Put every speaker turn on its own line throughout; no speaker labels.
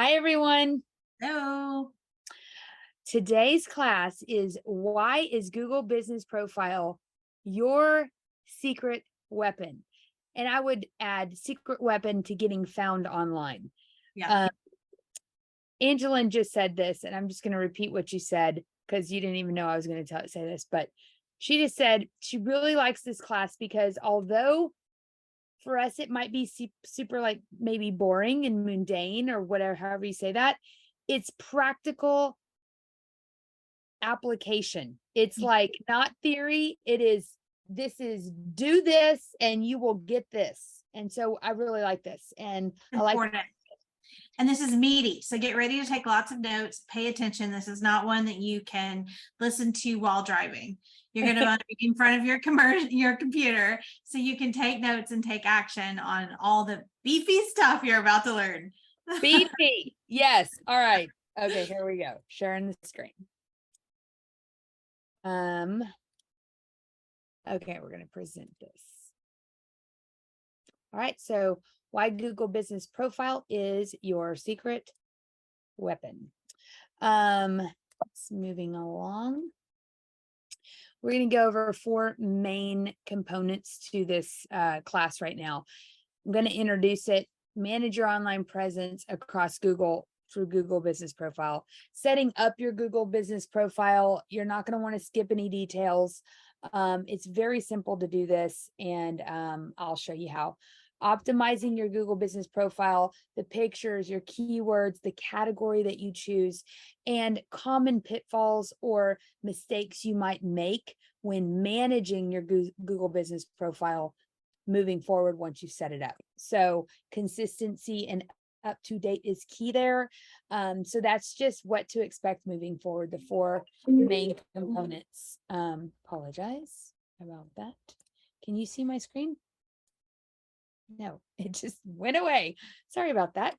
Hi, everyone.
Hello.
Today's class is why is Google Business Profile your secret weapon? And I would add secret weapon to getting found online.
Yeah.
Uh, Angelin just said this, and I'm just going to repeat what you said because you didn't even know I was going to say this, but she just said she really likes this class because although for us it might be super like maybe boring and mundane or whatever, however you say that, it's practical application. It's like not theory. This is do this and you will get this. And so I really like this. And I like
Important. And this is meaty. So get ready to take lots of notes. Pay attention. This is not one that you can listen to while driving. You're going to want to be in front of your computer so you can take notes and take action on all the beefy stuff you're about to learn.
beefy. Yes. All right. Okay, here we go. Sharing the screen. Okay, we're going to present this. All right, so why Google Business Profile is your secret weapon. It's moving along. We're going to go over 4 main components to this class right now. I'm going to introduce it, manage your online presence across Google through Google Business Profile, setting up your Google Business Profile. You're not going to want to skip any details. It's very simple to do this, and I'll show you how. Optimizing your Google Business Profile, the pictures, your keywords, the category that you choose, and common pitfalls or mistakes you might make when managing your Google Business Profile moving forward once you set it up. So consistency and up to date is key there. So that's just what to expect moving forward, the 4 main components. Apologize about that. Can you see my screen? No, it just went away. Sorry about that.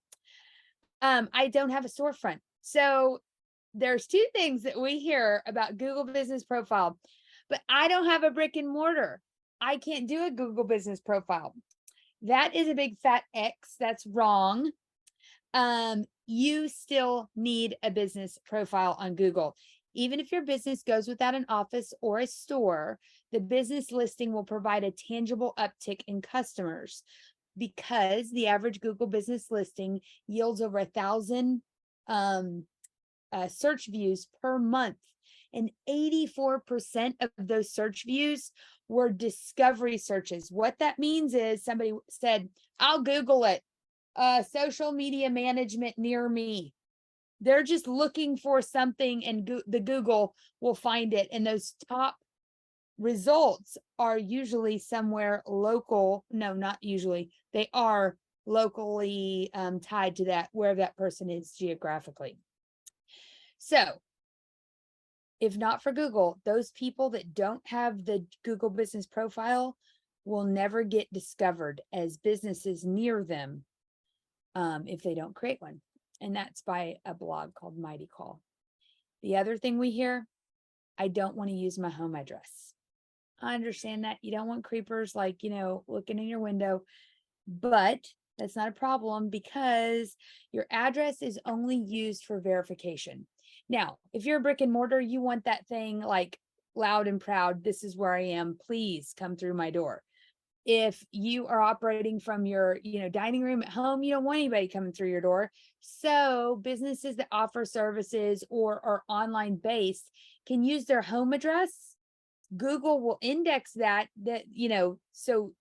I don't have a storefront. So there's 2 things that we hear about Google Business Profile, but I don't have a brick and mortar. I can't do a Google Business Profile. That is a big fat X. That's wrong. You still need a business profile on Google. Even if your business goes without an office or a store, the business listing will provide a tangible uptick in customers because the average Google business listing yields over 1,000 search views per month. And 84% of those search views were discovery searches. What that means is somebody said, I'll Google it, social media management near me. They're just looking for something and the Google will find it. And those top results are usually somewhere local. No, not usually. They are locally tied to that, wherever that person is geographically. So if not for Google, those people that don't have the Google Business Profile will never get discovered as businesses near them if they don't create one. And that's by a blog called Mighty Call. The other thing we hear, I don't want to use my home address. I understand that you don't want creepers like, looking in your window, but that's not a problem because your address is only used for verification. Now, if you're a brick and mortar, you want that thing like loud and proud. This is where I am. Please come through my door. If you are operating from your, dining room at home, you don't want anybody coming through your door. So businesses that offer services or are online based can use their home address. Google will index that, so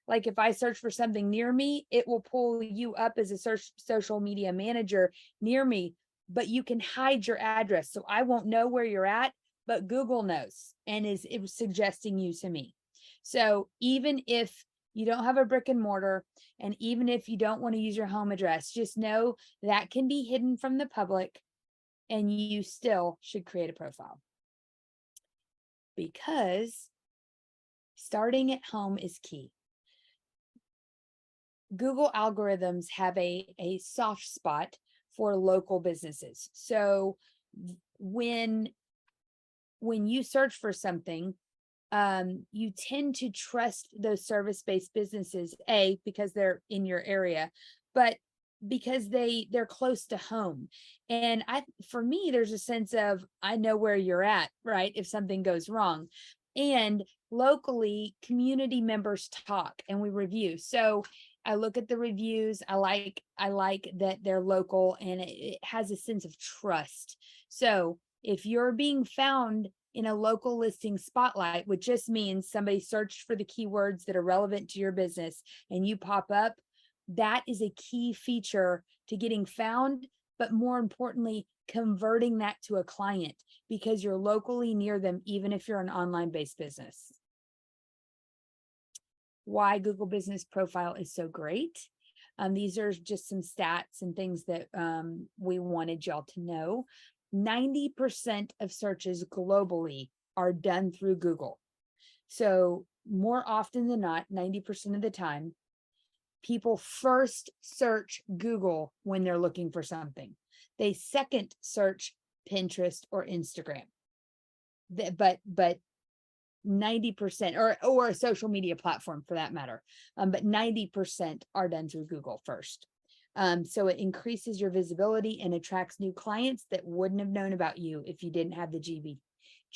like if I search for something near me, it will pull you up as a social media manager near me, but you can hide your address. So I won't know where you're at, but Google knows and is suggesting you to me. So even if you don't have a brick and mortar, and even if you don't want to use your home address, just know that can be hidden from the public and you still should create a profile. Because starting at home is key. Google algorithms have a soft spot for local businesses. So when you search for something, you tend to trust those service-based businesses, because they're in your area, but because they're close to home. And for me, there's a sense of, I know where you're at, right? If something goes wrong. And locally, community members talk and we review. So I look at the reviews. I like that they're local, and it has a sense of trust. So if you're being found in a local listing spotlight, which just means somebody searched for the keywords that are relevant to your business and you pop up, that is a key feature to getting found, but more importantly, converting that to a client, because you're locally near them, even if you're an online-based business. Why Google Business Profile is so great. These are just some stats and things that we wanted y'all to know. 90% of searches globally are done through Google. So more often than not, 90% of the time, people first search Google when they're looking for something. They second search Pinterest or Instagram. But 90%, or a social media platform for that matter. But 90% are done through Google first. So it increases your visibility and attracts new clients that wouldn't have known about you if you didn't have the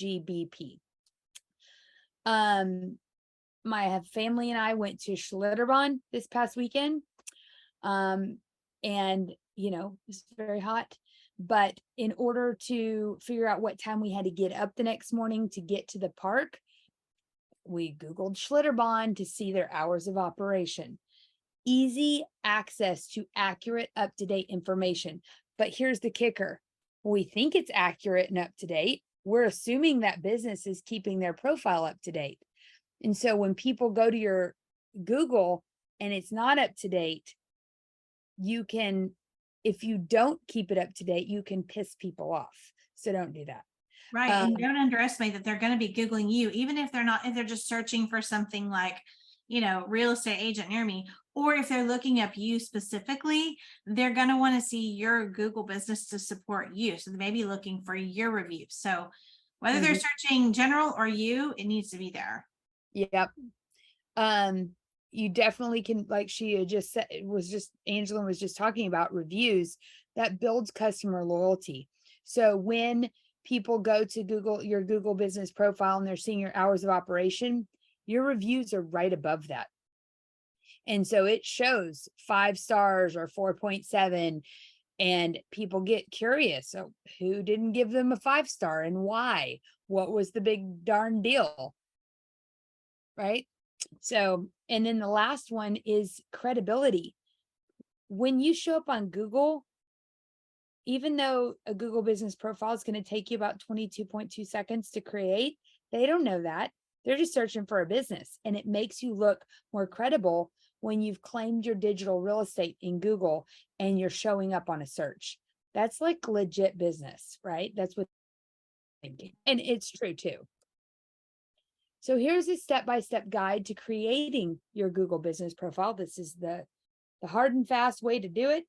GBP. My family and I went to Schlitterbahn this past weekend. And it's very hot, but in order to figure out what time we had to get up the next morning to get to the park, we Googled Schlitterbahn to see their hours of operation. Easy access to accurate, up-to-date information. But here's the kicker. We think it's accurate and up-to-date. We're assuming that business is keeping their profile up-to-date. And so when people go to your Google and it's not up-to-date, you can, if you don't keep it up-to-date, you can piss people off. So don't do that.
Right. And don't underestimate that they're going to be Googling you, even if they're just searching for something like, real estate agent near me, or if they're looking up you specifically, they're going to want to see your Google business to support you. So they may be looking for your review. So whether they're searching general or you, it needs to be there.
Yep. You definitely can, like she had just said, Angela was just talking about reviews that builds customer loyalty. So when people go to Google, your Google business profile, and they're seeing your hours of operation, your reviews are right above that. And so it shows 5 stars or 4.7, and people get curious. So who didn't give them a 5-star and why? What was the big darn deal? Right? So, and then the last one is credibility. When you show up on Google, even though a Google business profile is going to take you about 22.2 seconds to create, they don't know that. They're just searching for a business, and it makes you look more credible when you've claimed your digital real estate in Google and you're showing up on a search. That's like legit business, right? That's what I'm thinking. And it's true too. So here's a step-by-step guide to creating your Google business profile. This is the hard and fast way to do it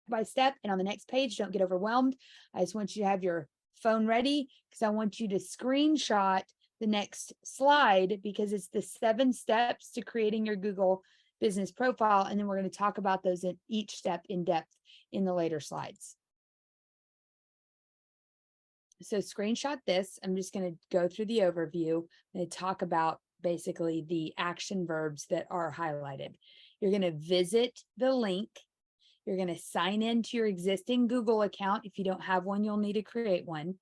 by step. And on the next page, don't get overwhelmed. I just want you to have your phone ready, because I want you to screenshot the next slide, because it's the 7 steps to creating your Google business profile. And then we're going to talk about those in each step in depth in the later slides. So screenshot this. I'm just going to go through the overview and talk about basically the action verbs that are highlighted. You're going to visit the link. You're going to sign into your existing Google account. If you don't have one, you'll need to create one.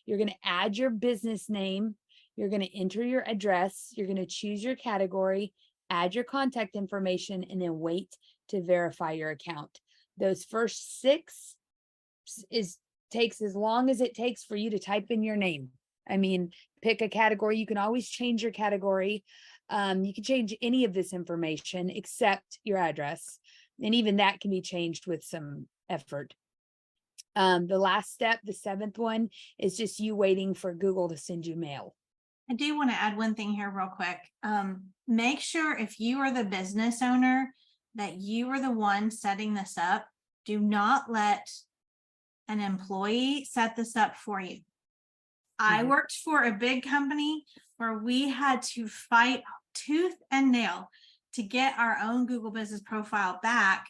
You're going to add your business name. You're going to enter your address. You're going to choose your category, add your contact information, and then wait to verify your account. Those first 6 takes as long as it takes for you to type in your name. I mean, pick a category. You can always change your category. You can change any of this information except your address. And even that can be changed with some effort. The last step, the 7th one, is just you waiting for Google to send you mail.
I do want to add one thing here real quick. Make sure if you are the business owner that you are the one setting this up. Do not let an employee set this up for you. I worked for a big company where we had to fight tooth and nail to get our own Google business profile back,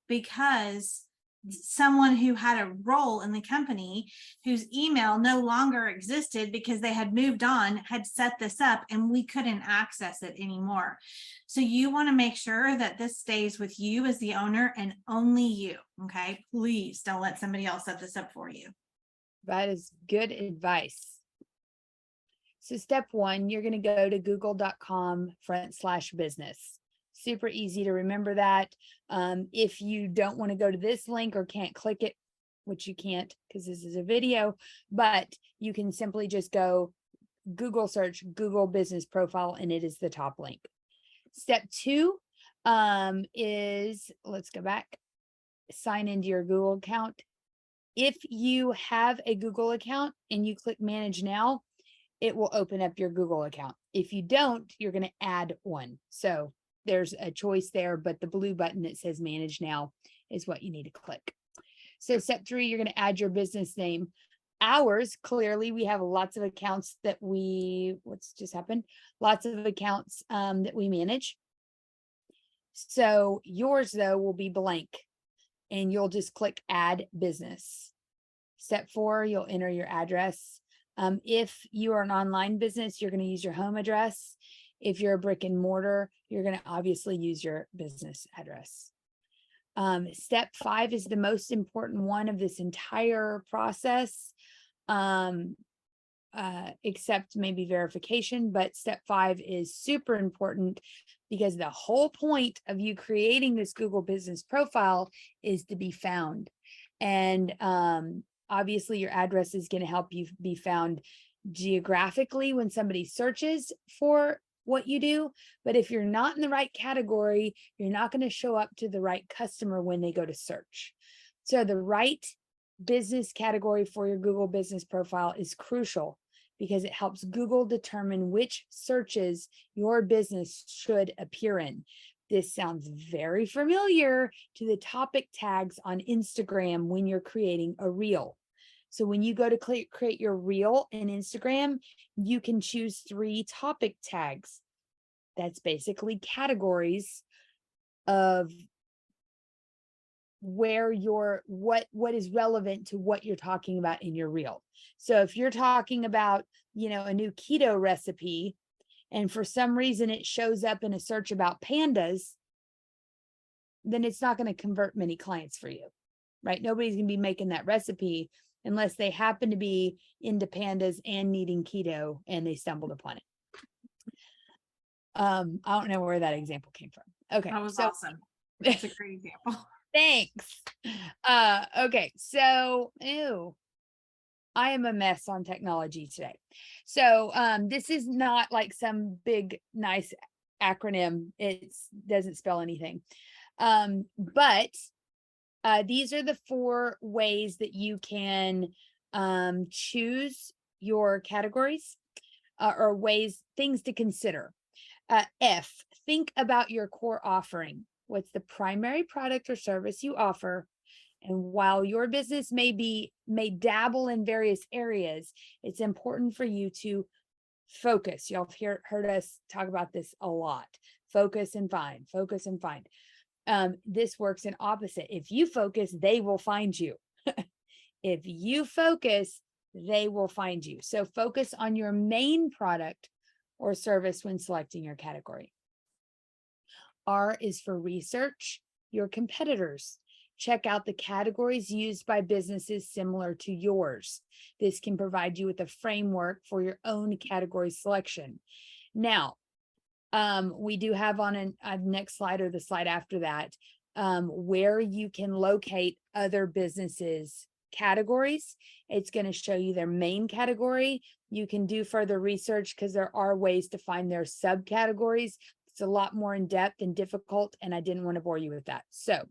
because someone who had a role in the company whose email no longer existed because they had moved on had set this up and we couldn't access it anymore. So you want to make sure that this stays with you as the owner and only you. Okay. Please don't let somebody else set this up for you.
That is good advice. So step one, you're going to go to google.com/business. Super easy to remember that. If you don't want to go to this link or can't click it, which you can't because this is a video, but you can simply just go Google search Google business profile and it is the top link. Step two is, let's go back, sign into your Google account. If you have a Google account and you click manage now, it will open up your Google account. If you don't, you're going to add one. So there's a choice there, but the blue button that says manage now is what you need to click. So step three, you're going to add your business name. Ours, clearly, we have lots of accounts that what's just happened? Lots of accounts that we manage. So yours, though, will be blank and you'll just click add business. Step four, you'll enter your address. If you are an online business, you're going to use your home address. If you're a brick and mortar, you're going to obviously use your business address. Step five is the most important one of this entire process, except maybe verification. But step five is super important because the whole point of you creating this Google business profile is to be found. And obviously, your address is going to help you be found geographically when somebody searches for what you do. But if you're not in the right category, you're not going to show up to the right customer when they go to search. So the right business category for your Google business profile is crucial because it helps Google determine which searches your business should appear in. This sounds very familiar to the topic tags on Instagram when you're creating a reel. So when you go to create your reel in Instagram, you can choose 3 topic tags. That's basically categories of where what is relevant to what you're talking about in your reel. So if you're talking about, a new keto recipe, and for some reason it shows up in a search about pandas, then it's not going to convert many clients for you, right? Nobody's going to be making that recipe unless they happen to be into pandas and needing keto and they stumbled upon it. I don't know where that example came from. Okay.
That was awesome. That's a great example.
Thanks. Okay. So, I am a mess on technology today. So, this is not like some big, nice acronym. It doesn't spell anything. But these are the 4 ways that you can choose your categories or things to consider. F, think about your core offering. What's the primary product or service you offer? And while your business may dabble in various areas, it's important for you to focus. Y'all have heard us talk about this a lot. Focus and find, focus and find. This works in opposite. If you focus, they will find you. If you focus, they will find you. So focus on your main product or service when selecting your category. R is for research your competitors. Check out the categories used by businesses similar to yours. This can provide you with a framework for your own category selection. Now, we do have on a next slide or the slide after that, where you can locate other businesses' categories. It's going to show you their main category. You can do further research because there are ways to find their subcategories. It's a lot more in depth and difficult, and I didn't want to bore you with that. So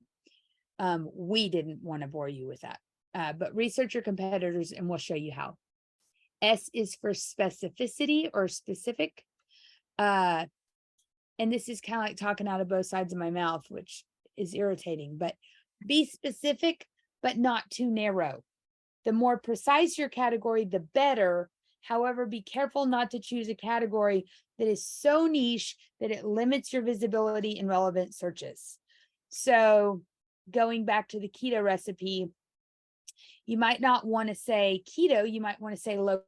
we didn't want to bore you with that, but research your competitors and we'll show you how. S is for specificity or specific. And this is kind of like talking out of both sides of my mouth, which is irritating, but be specific, but not too narrow. The more precise your category, the better. However, be careful not to choose a category that is so niche that it limits your visibility in relevant searches. So going back to the keto recipe, you might not want to say keto, you might want to say low.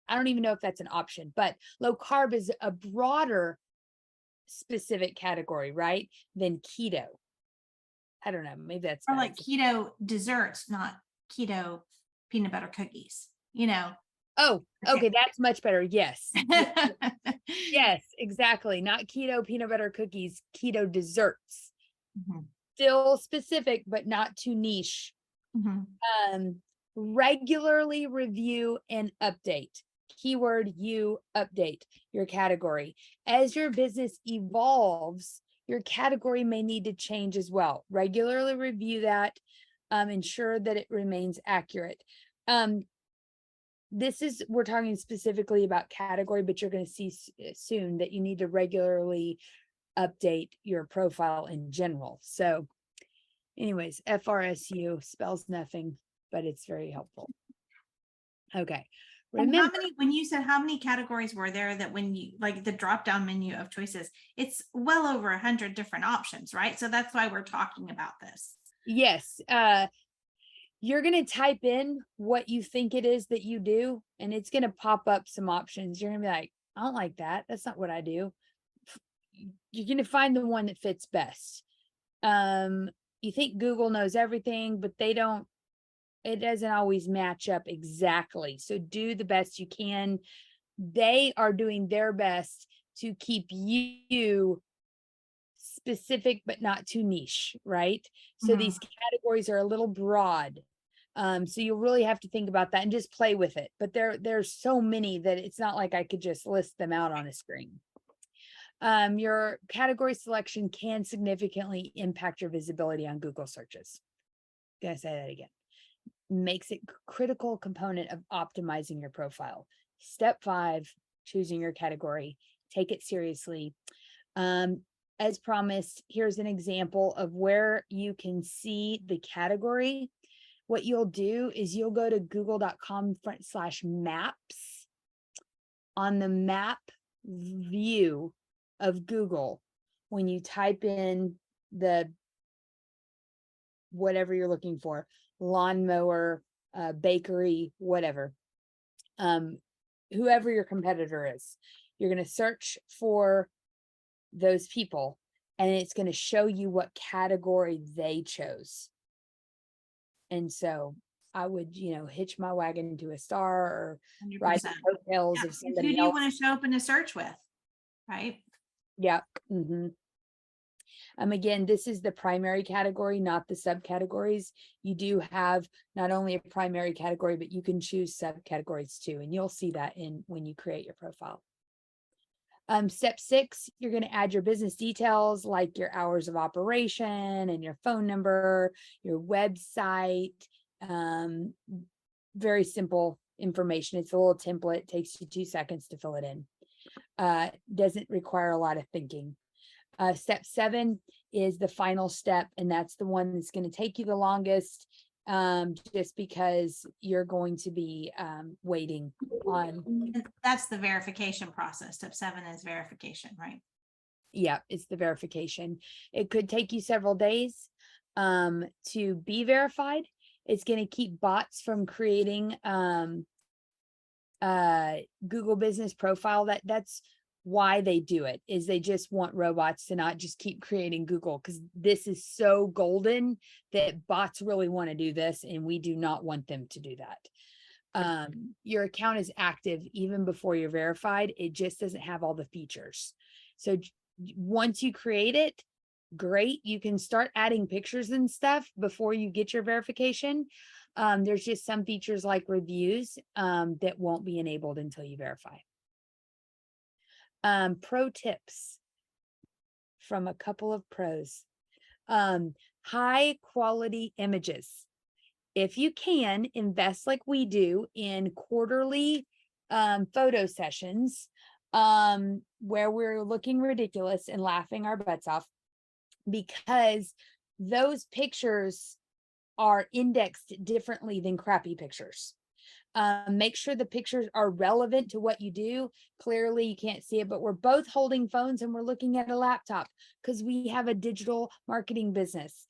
I don't even know if that's an option, but low carb is a broader specific category, right? Than keto. I don't know. Maybe that's
Or
better.
like keto desserts, not keto peanut butter cookies, you know?
Oh,
Okay.
okay. That's much better. Yes. Yes, exactly. Not keto peanut butter cookies, keto desserts.
Mhm,
Still specific, but not too niche.
mhm.
Regularly review and update. Keyword you update your category. As your business evolves, your category may need to change as well. Regularly review that, ensure that it remains accurate. We're talking specifically about category, but you're going to see soon that you need to regularly update your profile in general. So anyways, FRSU spells nothing, but it's very helpful. Okay.
And how
Remember,
many, when you said how many categories were there, that when you like the drop down menu of choices, it's well over 100 different options, right? So that's why we're talking about this.
yes, you're going to type in what you think it is that you do, and it's going to pop up some options. You're going to be like, I don't like that. That's not what I do. You're going to find the one that fits best. You think Google knows everything, but they don't, it doesn't always match up exactly. So do the best you can. They are doing their best to keep you specific, but not too niche, right? So
Mhm.
these categories are a little broad. So you really have to think about that and just play with it. But there's so many that it's not like I could just list them out on a screen. Your category selection can significantly impact your visibility on Google searches. Gonna say that again. Makes it critical component of optimizing your profile. Step 5, choosing your category. Take it seriously. As promised, here's an example of where you can see the category. What you'll do is you'll go to google.com/maps. On the map view of Google, when you type in the whatever you're looking for, lawnmower, bakery, whatever, whoever your competitor is, you're going to search for those people, and it's going to show you what category they chose. And so I would, hitch my wagon to a star or ride the
100%.
coattails
Yeah,
of
because who
somebody
do you
else.
want to show up in a search with, right?
Yeah. Again, this is the primary category, not the subcategories. You do have not only a primary category, but you can choose subcategories too. And you'll see that when you create your profile. Step 6, you're going to add your business details like your hours of operation and your phone number, your website. Very simple information. It's a little template, takes you 2 seconds to fill it in. Doesn't require a lot of thinking. Step 7 is the final step, and that's the one that's going to take you the longest, just because you're going to be waiting on.
And that's the verification process. Step 7 is verification, right?
Yeah, it's the verification. It could take you several days to be verified. It's going to keep bots from creating Google Business Profile. That's why they do it, is they just want robots to not just keep creating Google, because this is so golden that bots really want to do this, and we do not want them to do that. Your account is active even before you're verified. It just doesn't have all the features. So once you create it, great. You can start adding pictures and stuff before you get your verification. There's just some features like reviews that won't be enabled until you verify. Pro tips from a couple of pros. High quality images. If you can, invest like we do in quarterly photo sessions where we're looking ridiculous and laughing our butts off, because those pictures are indexed differently than crappy pictures. Make sure the pictures are relevant to what you do. Clearly you can't see it, but we're both holding phones and we're looking at a laptop because we have a digital marketing business.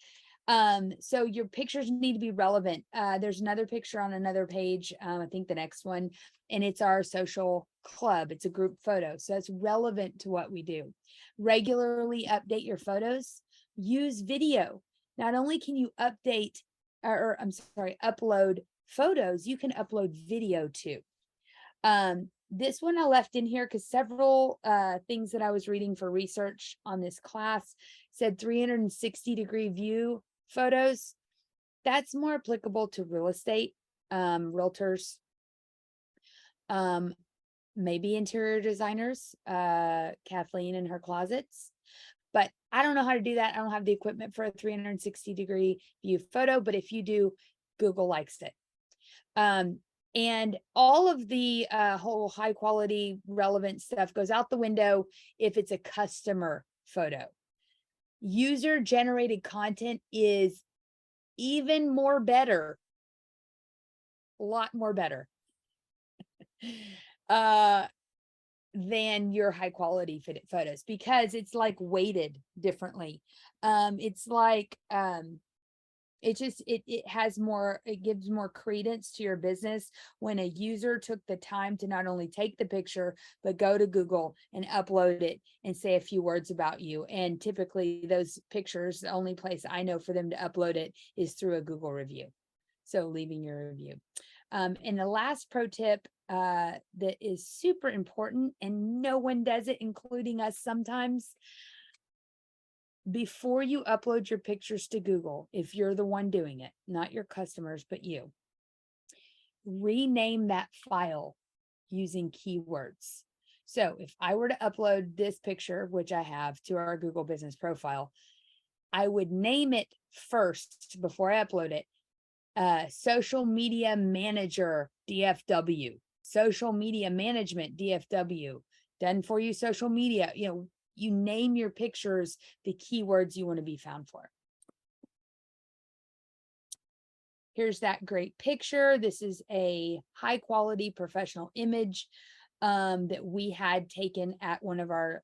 So your pictures need to be relevant. There's another picture on another page, I think the next one, and it's our social club. It's a group photo. So that's relevant to what we do. Regularly update your photos. Use video. Not only can you update, or I'm sorry, upload photos, you can upload video too. This one I left in here because several things that I was reading for research on this class said 360-degree view photos. That's more applicable to real estate, realtors, maybe interior designers, Kathleen and her closets. But I don't know how to do that. I don't have the equipment for a 360-degree view photo, but if you do, Google likes it. And all of the whole high quality relevant stuff goes out the window if it's a customer photo. User generated content is even more better, a lot more better than your high quality photos, because it's like weighted differently. It's like it has more, it gives more credence to your business when a user took the time to not only take the picture, but go to Google and upload it and say a few words about you. And typically those pictures, the only place I know for them to upload it is through a Google review. So leaving your review. And the last pro tip that is super important, and no one does it, including us sometimes. Before you upload your pictures to Google, if you're the one doing it, not your customers, but you, rename that file using keywords. So if I were to upload this picture, which I have, to our Google business profile, I would name it first before I upload it, social media manager DFW, social media management DFW, done for you social media, you name your pictures the keywords you want to be found for. Here's that great picture. This is a high quality professional image that we had taken at one of our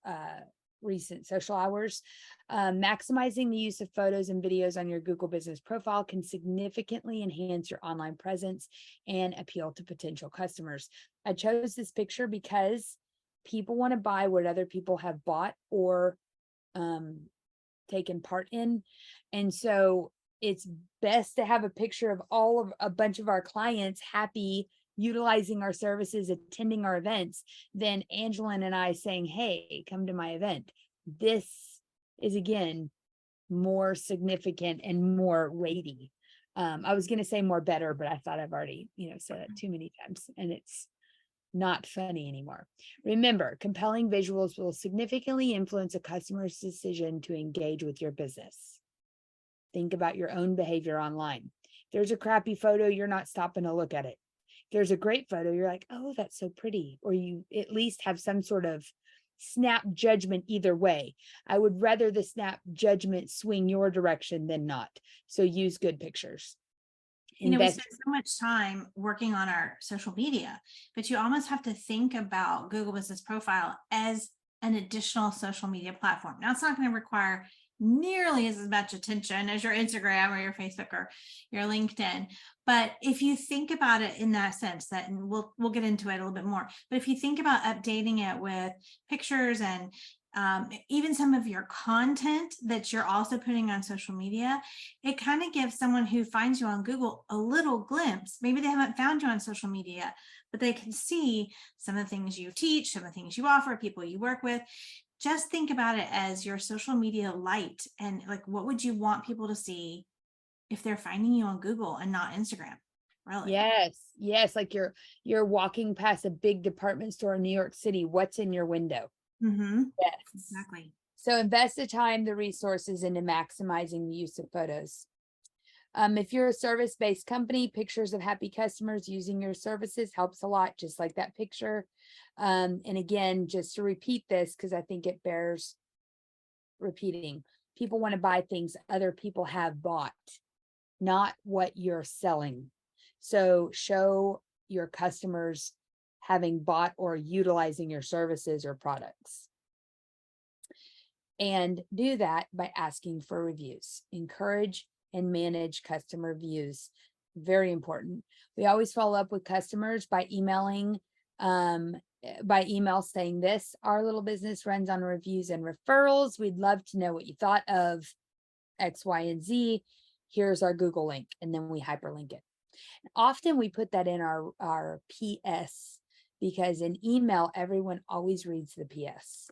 recent social hours. Maximizing the use of photos and videos on your Google business profile can significantly enhance your online presence and appeal to potential customers. I chose this picture because people want to buy what other people have bought or taken part in. And so it's best to have a picture of a bunch of our clients happy, utilizing our services, attending our events, than Angela and I saying, hey, come to my event. This is, again, more significant and more weighty. I was going to say more better, but I thought I've already, said it too many times, and it's not funny anymore. Remember, compelling visuals will significantly influence a customer's decision to engage with your business. Think about your own behavior online. If there's a crappy photo, you're not stopping to look at it. If there's a great photo, you're like, oh, that's so pretty. Or you at least have some sort of snap judgment either way. I would rather the snap judgment swing your direction than not. So use good pictures.
We spend so much time working on our social media, but you almost have to think about Google Business Profile as an additional social media platform. Now, it's not going to require nearly as much attention as your Instagram or your Facebook or your LinkedIn. But if you think about it in that sense, that, and we'll get into it a little bit more, but if you think about updating it with pictures and even some of your content that you're also putting on social media, it kind of gives someone who finds you on Google a little glimpse. Maybe they haven't found you on social media, but they can see some of the things you teach, some of the things you offer, people you work with. Just think about it as your social media light, and like, what would you want people to see if they're finding you on Google and not Instagram? Really?
Yes. Like you're walking past a big department store in New York City. What's in your window?
Mm-hmm.
Yes,
Exactly.
So invest the time, the resources into maximizing the use of photos. If you're a service-based company, pictures of happy customers using your services helps a lot, just like that picture. And again, just to repeat this, because I think it bears repeating, people want to buy things other people have bought, not what you're selling. So show your customers having bought or utilizing your services or products. And do that by asking for reviews. Encourage and manage customer reviews. Very important. We always follow up with customers by emailing, by email saying this, our little business runs on reviews and referrals. We'd love to know what you thought of X, Y, and Z. Here's our Google link, and then we hyperlink it. Often we put that in our PS, because in email, everyone always reads the PS.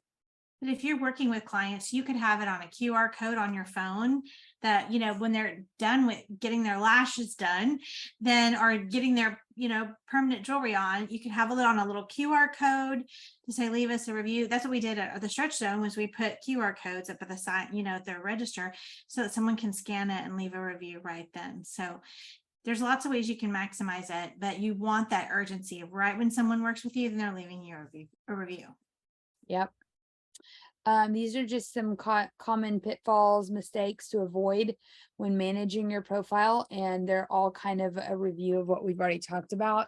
But if you're working with clients, you could have it on a QR code on your phone that, when they're done with getting their lashes done, then or getting their, permanent jewelry on, you can have it on a little QR code to say, leave us a review. That's what we did at the Stretch Zone, was we put QR codes up at the side, at their register, so that someone can scan it and leave a review right then. So there's lots of ways you can maximize it, but you want that urgency of right when someone works with you, then they're leaving you a review.
Yep. These are just some common pitfalls, mistakes to avoid when managing your profile, and they're all kind of a review of what we've already talked about.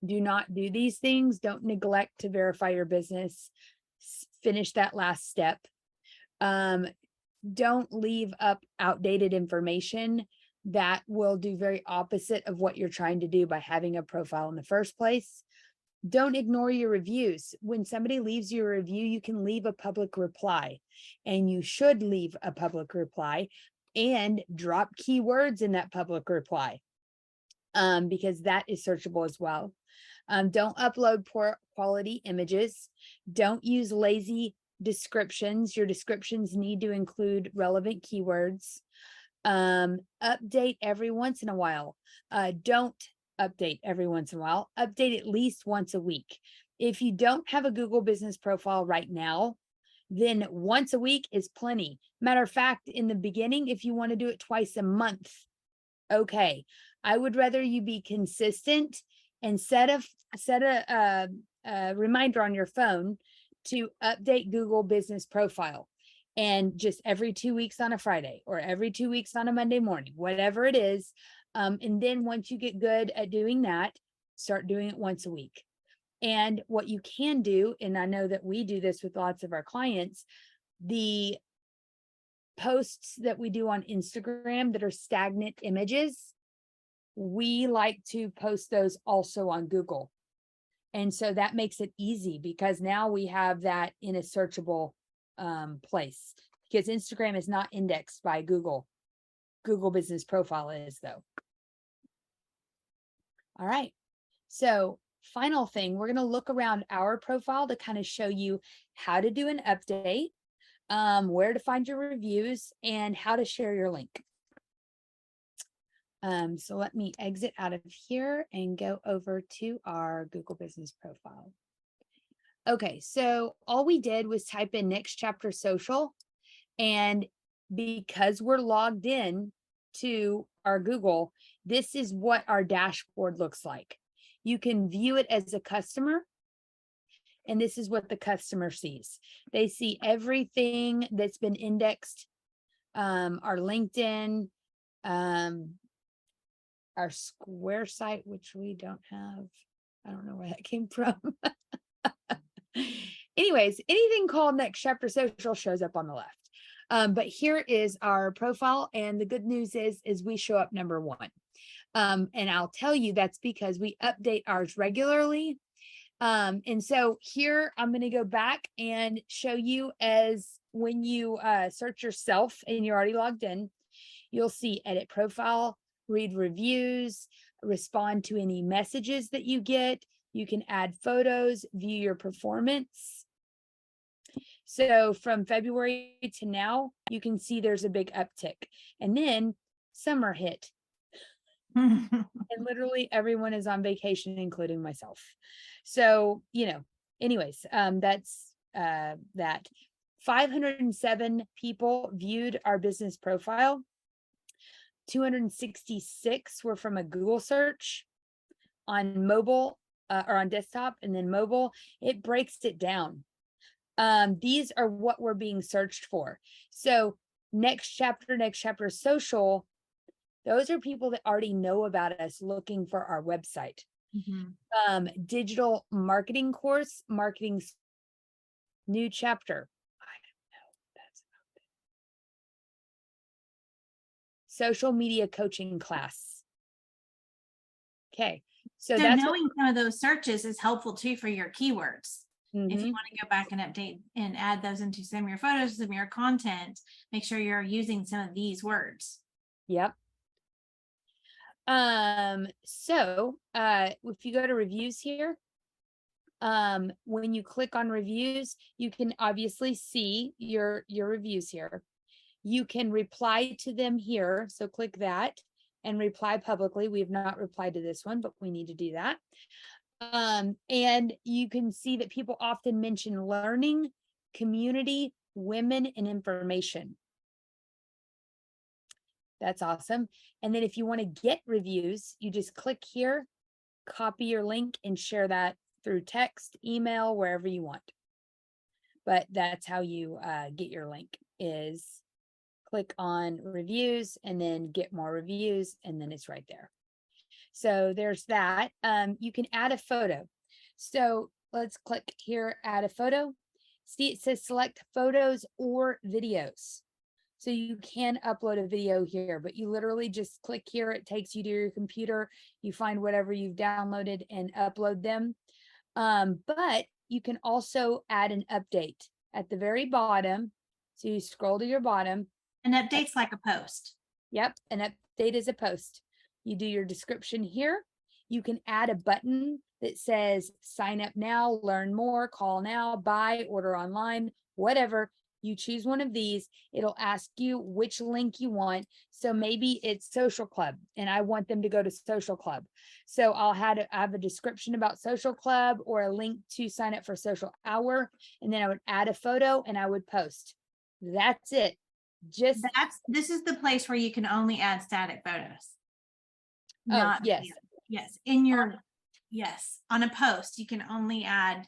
Do not do these things. Don't neglect to verify your business. Finish that last step. Don't leave up outdated information. That will do very opposite of what you're trying to do by having a profile in the first place. Don't ignore your reviews. When somebody leaves you a review, you can leave a public reply, and you should leave a public reply and drop keywords in that public reply, because that is searchable as well. Don't upload poor quality images. Don't use lazy descriptions. Your descriptions need to include relevant keywords. Update every once in a while. Don't update every once in a while. Update at least once a week. If you don't have a Google business profile right now, then once a week is plenty. Matter of fact, in the beginning, if you want to do it twice a month, okay. I would rather you be consistent and set a reminder on your phone to update Google business profile. And just every 2 weeks on a Friday, or every 2 weeks on a Monday morning, whatever it is. And then once you get good at doing that, start doing it once a week. And what you can do, and I know that we do this with lots of our clients, the posts that we do on Instagram that are stagnant images, we like to post those also on Google. And so that makes it easy, because now we have that in a searchable place, because Instagram is not indexed by Google. Google business profile is, though. All right. So final thing, we're going to look around our profile to kind of show you how to do an update, where to find your reviews, and how to share your link. So let me exit out of here and go over to our Google business profile. Okay, so all we did was type in next chapter social, and because we're logged in to our Google, this is what our dashboard looks like. You can view it as a customer, and this is what the customer sees. They see everything that's been indexed, our LinkedIn, our Square site, which we don't have. I don't know where that came from. Anyways, anything called next chapter social shows up on the left. But here is our profile, and the good news is we show up number 1. And I'll tell you that's because we update ours regularly. And so here I'm going to go back and show you, as when you search yourself and you're already logged in, you'll see edit profile, read reviews, respond to any messages that you get. You can add photos, view your performance. So from February to now, you can see there's a big uptick. And then summer hit. And literally everyone is on vacation, including myself. So, anyways, that's that. 507 people viewed our business profile. 266 were from a Google search. On mobile, or on desktop, and then mobile, it breaks it down. These are what we're being searched for. So next chapter social, those are people that already know about us looking for our website. Digital marketing course, marketing new chapter. I don't know. That's about it. social media coaching class. Okay, so
So
that's
knowing some of those searches is helpful too for your keywords. If you
Mhm.
want to go back and update and add those into some of your photos, some of your content, make sure you're using some of these words.
Yep. So if you go to reviews here, when you click on reviews, you can obviously see your reviews here. You can reply to them here. So click that and reply publicly. We have not replied to this one, but we need to do that. And you can see that people often mention learning, community, women, and information. That's awesome. And then if you want to get reviews, you just click here, copy your link, and share that through text, email, wherever you want. But that's how you get your link, is click on reviews and then get more reviews, and then it's right there. So there's that. You can add a photo. So let's click here, add a photo. See, it says select photos or videos. So you can upload a video here, but you literally just click here. It takes you to your computer. You find whatever you've downloaded and upload them. But you can also add an update at the very bottom. So you scroll to your bottom.
An update's like a post.
Yep, an update is a post. You do your description here. You can add a button that says sign up now, learn more, call now, buy, order online, whatever. You choose one of these. It'll ask you which link you want. So maybe it's Social Club and I want them to go to Social Club. So I'll have a description about Social Club or a link to sign up for Social Hour. And then I would add a photo and I would post. That's it. Just
This is the place where you can only add static photos.
yes.
Video. Yes. In your yes, on a post, you can only add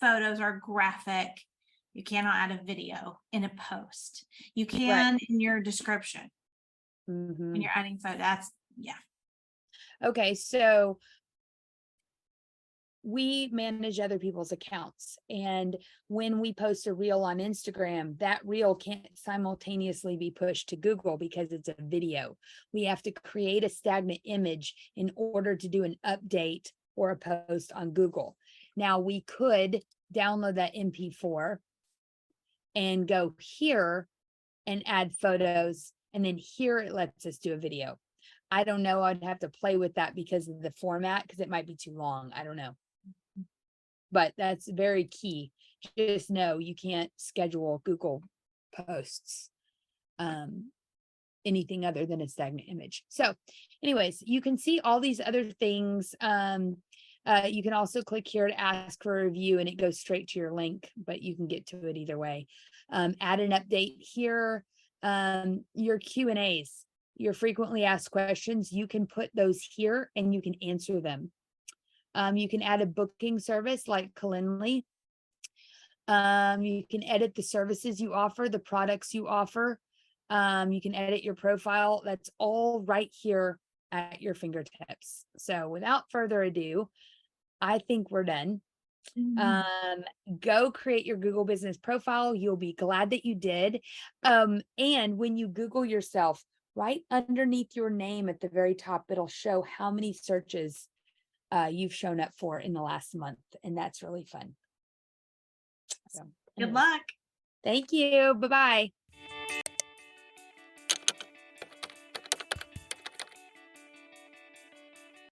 photos or graphic. You cannot add a video in a post. You can in your description. When you're adding photos. That's
Okay, so we manage other people's accounts. And when we post a reel on Instagram, that reel can't simultaneously be pushed to Google because it's a video. We have to create a stagnant image in order to do an update or a post on Google. Now we could download that MP4 and go here and add photos. And then here it lets us do a video. I don't know. I'd have to play with that because of the format, because it might be too long. I don't know. But that's very key. Just know you can't schedule Google posts, anything other than a stagnant image. So anyways, you can see all these other things. You can also click here to ask for a review and it goes straight to your link, but you can get to it either way. Add an update here. Your Q&As, your frequently asked questions, you can put those here and you can answer them. You can add a booking service like Calendly. You can edit the services you offer, the products you offer. You can edit your profile. That's all right here at your fingertips. So without further ado, I think we're done. Go create your Google business profile. You'll be glad that you did. And when you Google yourself, right underneath your name at the very top, it'll show how many searches you've shown up for in the last month. And that's really fun. So,
good luck.
Thank you. Bye-bye.